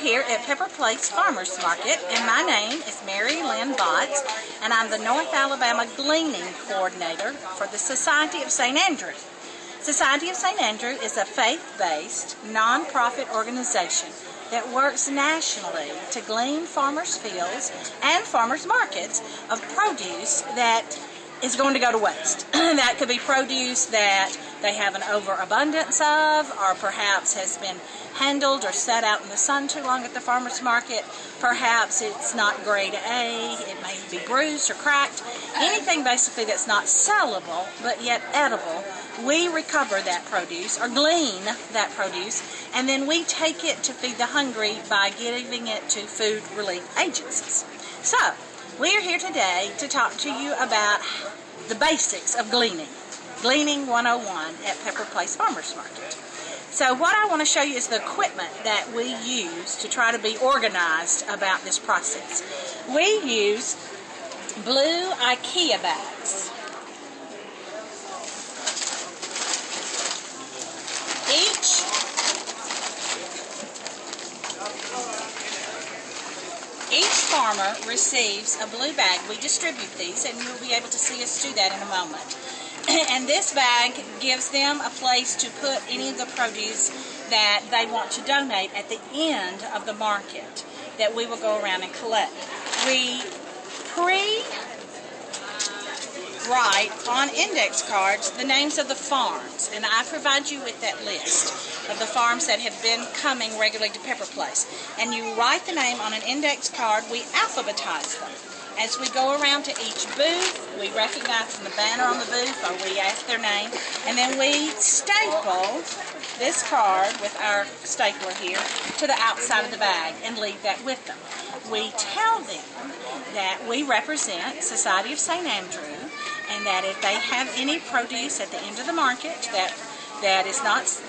here at Pepper Place Farmers Market, and my name is Mary Lynn Botts, and I'm the North Alabama Gleaning Coordinator for the Society of St. Andrew. Society of St. Andrew is a faith-based, non-profit organization that works nationally to glean farmers' fields and farmers' markets of produce that is going to go to waste. That could be produce that they have an overabundance of, or perhaps has been handled or set out in the sun too long at the farmer's market. Perhaps it's not grade A, it may be bruised or cracked. Anything basically that's not sellable but yet edible, we recover that produce or glean that produce, and then we take it to feed the hungry by giving it to food relief agencies. So, we are here today to talk to you about the basics of gleaning. Gleaning 101 at Pepper Place Farmers Market. So what I want to show you is the equipment that we use to try to be organized about this process. We use blue IKEA bags. Each farmer receives a blue bag. We distribute these, and you'll be able to see us do that in a moment. And this bag gives them a place to put any of the produce that they want to donate at the end of the market that we will go around and collect. We write on index cards the names of the farms, and I provide you with that list of the farms that have been coming regularly to Pepper Place. And you write the name on an index card. We alphabetize them. As we go around to each booth, we recognize from the banner on the booth, or we ask their name, and then we staple this card with our stapler here to the outside of the bag and leave that with them. We tell them that we represent Society of St. Andrew, and that if they have any produce at the end of the market that is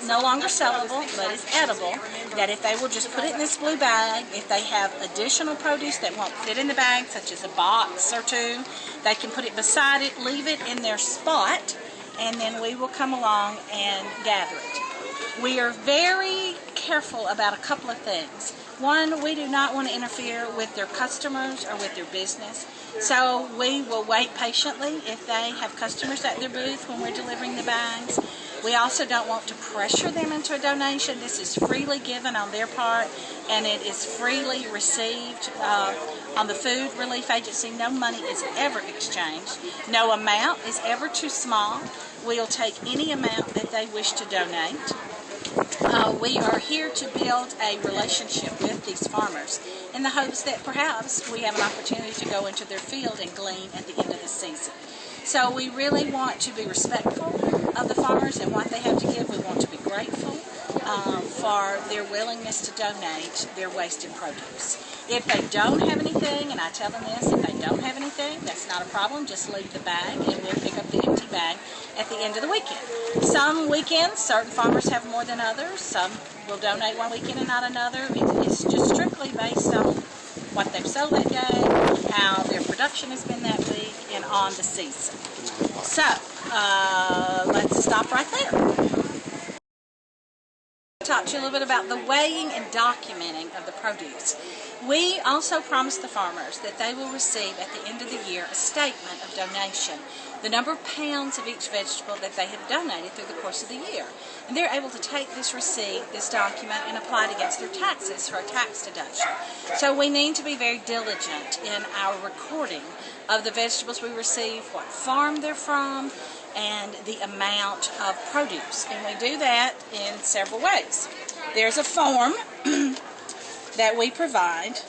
no longer sellable but is edible, that if they will just put it in this blue bag, if they have additional produce that won't fit in the bag, such as a box or two, they can put it beside it, leave it in their spot, and then we will come along and gather it. We are very careful about a couple of things. One, we do not want to interfere with their customers or with their business. So we will wait patiently if they have customers at their booth when we're delivering the bags. We also don't want to pressure them into a donation. This is freely given on their part, and it is freely received on the Food Relief Agency. No money is ever exchanged. No amount is ever too small. We'll take any amount that they wish to donate. We are here to build a relationship with these farmers in the hopes that perhaps we have an opportunity to go into their field and glean at the end of the season. So we really want to be respectful of the farmers and what they have to give. We want to be grateful for their willingness to donate their wasted produce. If they don't have anything, and I tell them this, if they don't have anything, that's not a problem. Just leave the bag and we'll pick up the empty bag at the end of the weekend. Some weekends, certain farmers have more than others. Some will donate one weekend and not another. It's just strictly based on what they've sold that day, how their production has been that week, and on the season. So, let's stop right there. Talk to you a little bit about the weighing and documenting of the produce. We also promise the farmers that they will receive at the end of the year a statement of donation, the number of pounds of each vegetable that they have donated through the course of the year. And they're able to take this receipt, this document, and apply it against their taxes for a tax deduction. So we need to be very diligent in our recording of the vegetables we receive, what farm they're from, and the amount of produce. And we do that in several ways. There's a form that we provide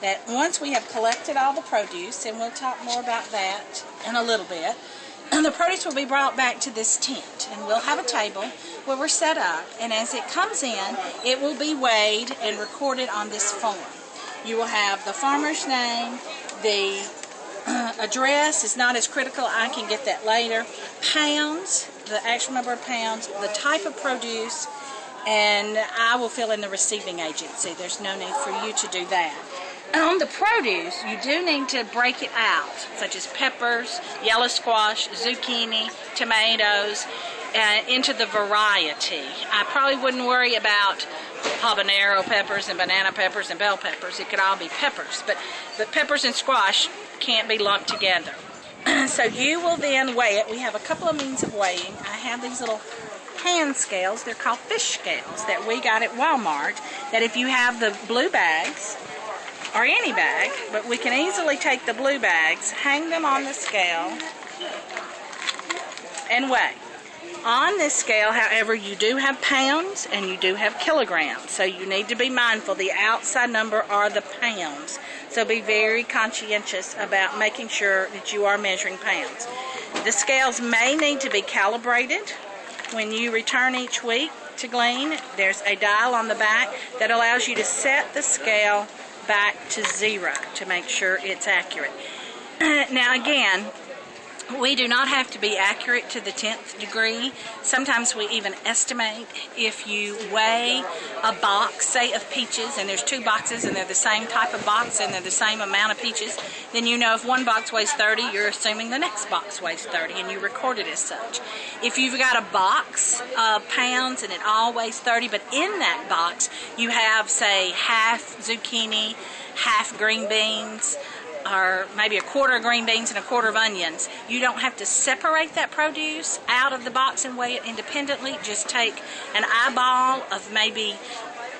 that once we have collected all the produce, and we'll talk more about that in a little bit, and the produce will be brought back to this tent, and we'll have a table where we're set up, and as it comes in, it will be weighed and recorded on this form. You will have the farmer's name, the address is not as critical, I can get that later, pounds, the actual number of pounds, the type of produce, and I will fill in the receiving agency. There's no need for you to do that. On the produce, you do need to break it out, such as peppers, yellow squash, zucchini, tomatoes, into the variety. I probably wouldn't worry about habanero peppers and banana peppers and bell peppers. It could all be peppers, but peppers and squash can't be lumped together. So you will then weigh it. We have a couple of means of weighing. I have these little hand scales. They're called fish scales that we got at Walmart, that if you have the blue bags, or any bag, but we can easily take the blue bags, hang them on the scale, and weigh. On this scale, however, you do have pounds and you do have kilograms, so you need to be mindful. The outside number are the pounds, so be very conscientious about making sure that you are measuring pounds. The scales may need to be calibrated when you return each week to glean. There's a dial on the back that allows you to set the scale back to 0 to make sure it's accurate. Now again, we do not have to be accurate to the 10th degree. Sometimes we even estimate. If you weigh a box, say of peaches, and there's 2 boxes and they're the same type of box and they're the same amount of peaches, then you know if one box weighs 30, you're assuming the next box weighs 30 and you record it as such. If you've got a box of pounds and it all weighs 30, but in that box you have, say, half zucchini, half green beans, or maybe a quarter of green beans and a quarter of onions, you don't have to separate that produce out of the box and weigh it independently. Just take an eyeball of maybe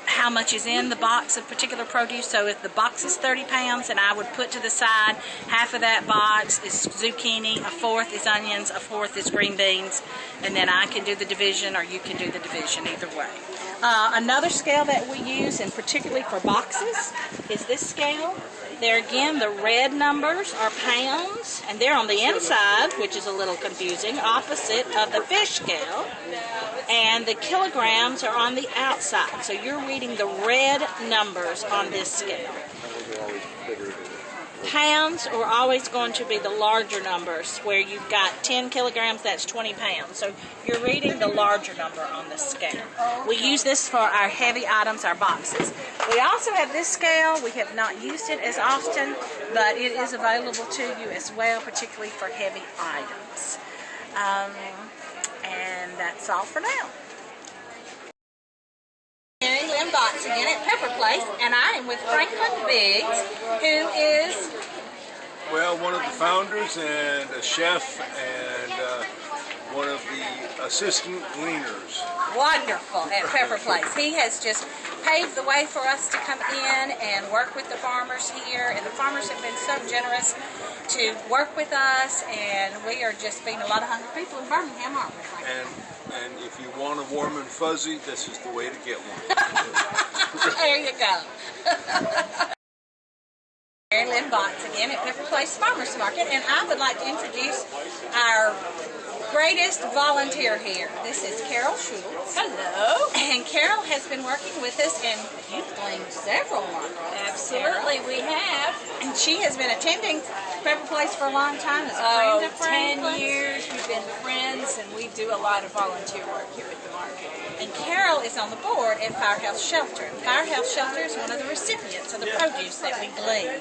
how much is in the box of particular produce. So if the box is 30 pounds, and I would put to the side half of that box is zucchini, a fourth is onions, a fourth is green beans, and then I can do the division or you can do the division, either way. Another scale that we use, and particularly for boxes, is this scale. There again, the red numbers are pounds, and they're on the inside, which is a little confusing, opposite of the fish scale. And the kilograms are on the outside. So you're reading the red numbers on this scale. Pounds are always going to be the larger numbers, where you've got 10 kilograms, that's 20 pounds. So you're reading the larger number on the scale. We use this for our heavy items, our boxes. We also have this scale. We have not used it as often, but it is available to you as well, particularly for heavy items. And that's all for now. Box again at Pepper Place, and I am with Franklin Biggs, who is, well, one of the founders and a chef and one of the assistant gleaners. Wonderful at Pepper Place. He has just paved the way for us to come in and work with the farmers here, and the farmers have been so generous to work with us, and we are just feeding a lot of hungry people in Birmingham, aren't we, Franklin? And if you want a warm and fuzzy, this is the way to get one. There you go. Mary Lynn Botts again at Pepper Place Farmers Market, and I would like to introduce our greatest volunteer here. This is Carol Schultz. Hello. And Carol has been working with us, and you've gleaned several markets. Absolutely, we have. And she has been attending Pepper Place for a long time as a friend of Franklin. 10 years. We've been friends, and we do a lot of volunteer work here at the market. And Carol is on the board at Firehouse Shelter. And Firehouse Shelter is one of the recipients of the produce that we glean.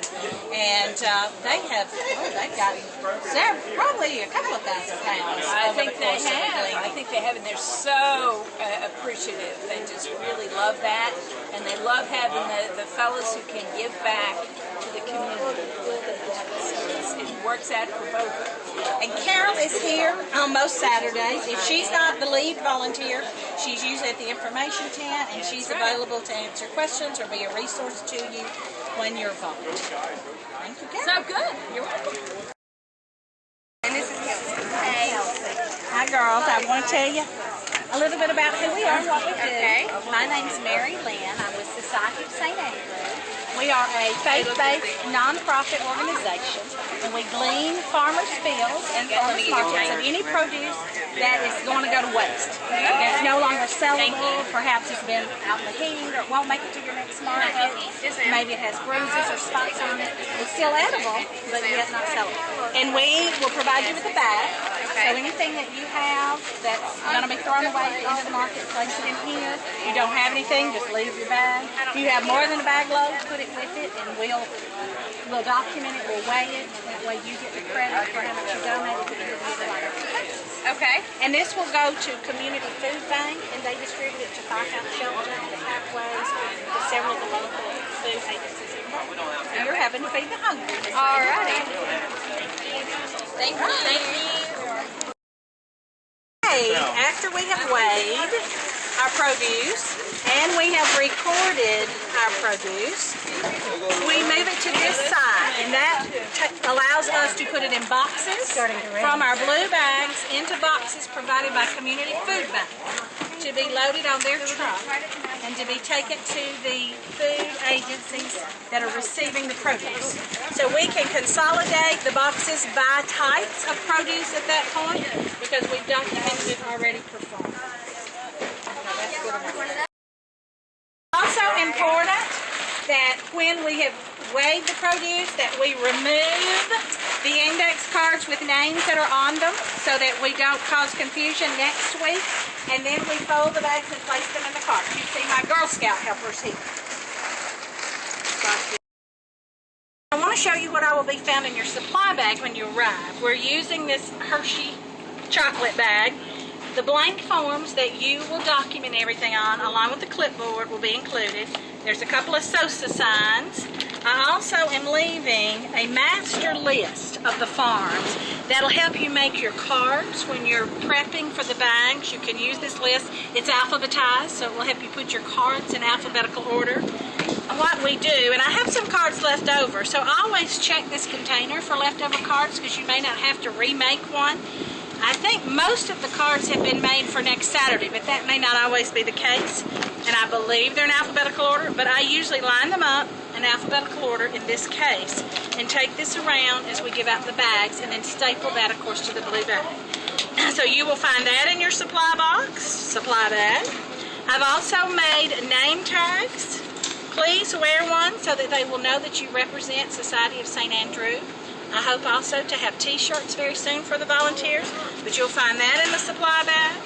And they've gotten probably a couple of thousand pounds. I think they have, and they're so appreciative. They just really love that, and they love having the fellows who can give back to the community. So it works out for both of us. And Carol is here on most Saturdays. If she's not the lead volunteer, she's usually at the information tent, and she's available to answer questions or be a resource to you when you're volunteering. Thank you, Carol. So good. You're welcome. And this is Hey. Hi, girls. I want to tell you a little bit about who we are and what we do. Okay. My name's Mary Lynn. I'm with Society of St. Andrews. We are a faith-based nonprofit organization, and we glean farmers' fields and farmers' markets of any produce that is going to go to waste. It's no longer sellable. Perhaps it's been out in the heat or it won't make it to your next market. Maybe it has bruises or spots on it. It's still edible, but yet not sellable. And we will provide you with a bag. So anything that you have that's going to be thrown away at the end of the market, place it in here. If you don't have anything, just leave your bag. If you have more than a bag load, put it with it, and we'll document it, we'll weigh it. That way you get the credit for how much you donated. Okay. And this will go to Community Food Bank, and they distribute it to Firehouse Shelter, the Pathways, to several of the local food agencies. So you're having to feed the hungry. All righty. Thank you. Thank you. Okay, after we have weighed our produce and we have recorded our produce, we move it to this side, and that allows us to put it in boxes from our blue bags into boxes provided by Community Food Bank to be loaded on their truck and to be taken to the food agencies that are receiving the produce. So we can consolidate the boxes by types of produce at that point because we've documented it already per farm. That's good enough. Also important that when we have weighed the produce that we remove the index cards with names that are on them so that we don't cause confusion next week, and then we fold the bags and place them in the cart. You see my Girl Scout helpers here. I want to show you what will be found in your supply bag when you arrive. We're using this Hershey chocolate bag. The blank forms that you will document everything on, along with the clipboard, will be included. There's a couple of SOSA signs. I also am leaving a master list of the farms that'll help you make your cards when you're prepping for the bags. You can use this list. It's alphabetized, so it will help you put your cards in alphabetical order. What we do, and I have some cards left over, so always check this container for leftover cards because you may not have to remake one. I think most of the cards have been made for next Saturday, but that may not always be the case. And I believe they're in alphabetical order, but I usually line them up in alphabetical order in this case and take this around as we give out the bags and then staple that, of course, to the blue bag. So you will find that in your supply box, supply bag. I've also made name tags. Please wear one so that they will know that you represent Society of St. Andrew. I hope also to have t-shirts very soon for the volunteers, but you'll find that in the supply bag,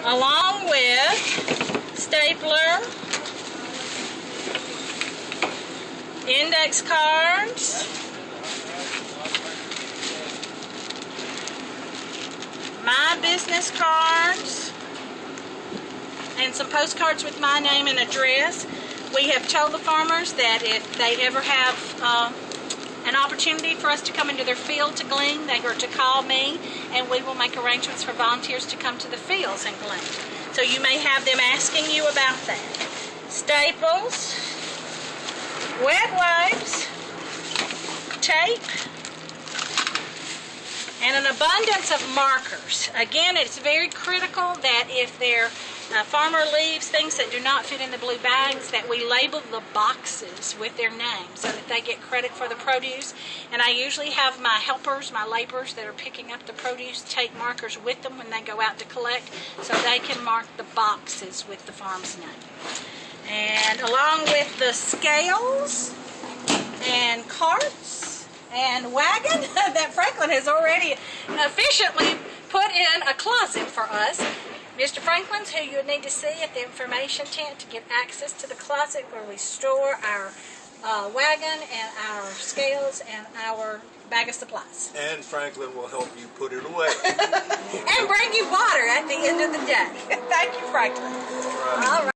along with stapler, index cards, my business cards, and some postcards with my name and address. We have told the farmers that if they ever have an opportunity for us to come into their field to glean, they are to call me, and we will make arrangements for volunteers to come to the fields and glean. So you may have them asking you about that. Staples, wet wipes, tape, and an abundance of markers. Again, it's very critical that if their farmer leaves things that do not fit in the blue bags, that we label the boxes with their names so that they get credit for the produce. And I usually have my helpers, my laborers that are picking up the produce, take markers with them when they go out to collect so they can mark the boxes with the farm's name. And along with the scales and carts and wagon that Franklin has already efficiently put in a closet for us. Mr. Franklin's, who you would need to see at the information tent to get access to the closet where we store our wagon and our scales and our bag of supplies. And Franklin will help you put it away. And bring you water at the end of the day. Thank you, Franklin. All right.